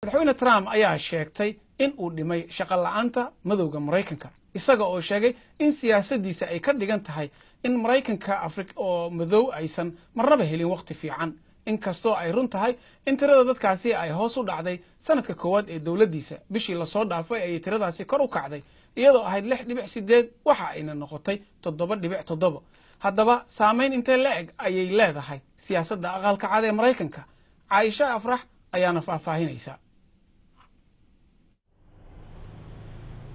madaxweyne Trump ayaa sheegtay in uu dhimay shaqo la'aanta madowga Mareykanka isaga oo sheegay in siyaasadiisa ay ka dhigan tahay in Mareykanka Afrika oo madow aysan marnaba helin waqti fiican inkastoo ay run tahay in tirada dadkaasi ay hoos u dhacday sanadka koowaad ee dawladdiisa bishii la soo dhaafay ay tiradaasi kor u kacday iyadoo ahayd 6.8 waxa ayna noqotay 7.7 haddaba saameyn intee le'eg ayay leedahay siyaasadda aqalka cad ee Mareykanka Aisha Afrax ayaana faahfaahinaysa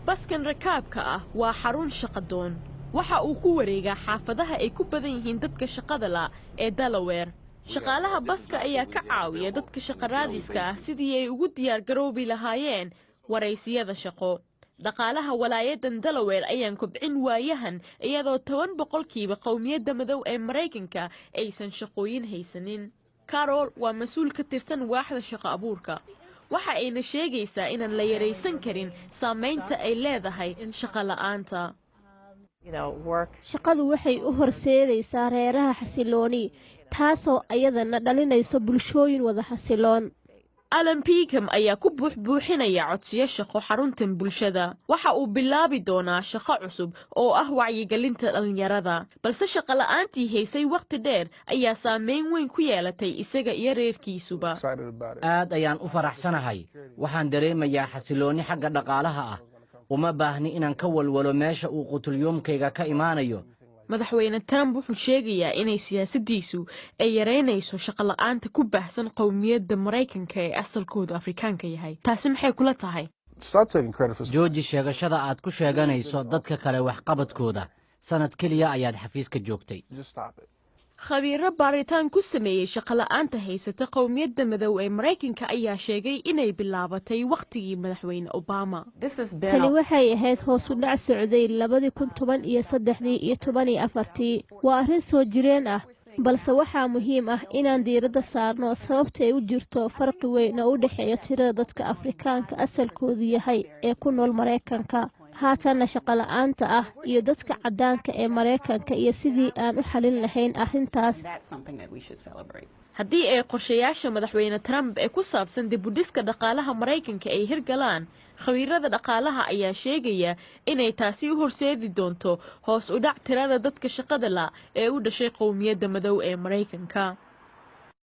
baskan rakaabka ah waa xarun shaqadoon waxa uu ku wareegaa xaafadaha ay ku badan yihiin dadka shaqada la ee Delaware shaqaalaha baska ayaa ka caawiya dadka shaqaraadiska ah sidii ay ugu diyaar garoobi lahaayeen wareysiyada shaqo dhaqaalaha walaayadan Delaware ayaan kobcin waayahan iyadoo 10% qowmiyadda madow ee Mareykanka aysan shaqooyin haysanin Carol waa mas'uul ka tirsan waaxda shaqo abuurka waxa ayna sheegaysaa inaan la yareysan karin saameynta ay leedahay shaqo la'aanta shaqadu waxay u horseedaysaa reeraha xasilooni taasoo ayadana dhalinayso bulshooyin wada xasiloon Alan Peakham ayaa ku buuxinaya codsiyo shaqo xaruntan bulshada waxa uu bilaabi doonaa shaqo cusub oo ah wacyigelinta dhalinyarada balse shaqo la'aantii haysay waqti dheer ayaa saameyn weyn ku yeelatay isaga iyo reerkiisuba aad ayaan u faraxsanahay waxaan dareemayaa xasilooni xagga dhaqaalaha ah uma baahni inaan ka walwalo meesha uu qutulyoomkayga ka imaanayo madaxweyne Trump wuxuu sheegayaa inay siyaasadiisu ay yareynayso shaqo la'aanta ku baahsan qowmiyadda Mareykanka ee asalkoodu Afrikaanka yahay taasi maxay kula tahay jooji sheegashada aad ku sheeganayso dadka kale wax qabadkooda sanad kaliya ayaad xafiiska joogtay khabiiro baaritaan ku sameeyay shaqo la'aanta haysata qowmiyadda madow ee Mareykanka ayaa sheegay inay bilaabatay waqtigii madaxweyne Obama tani waxay ahayd hoos u dhac socday 2013 iyo 14 waa arrin soo jireen ah balse waxaa muhiim ah inaan diiradda saarno sababta ay u jirto farqi weyn oo u dhaxeeya tirada dadka Afrikaanka asalkoodu yahay ee ku nool Mareykanka haatana shaqo la'aanta ah iyo dadka cadaanka ee Mareykanka iyo sidii aan u xalin lahayn arrintaas haddii ay qorshayaasha madaxweyne Trump ee ku saabsan dib u dhiska dhaqaalaha Mareykanka ay hirgalaan khabiirada dhaqaalaha ayaa sheegaya inay taasi u horseedi doonto hoos u dhac tirada dadka shaqada la ee u dhashay qowmiyadda madow ee Mareykanka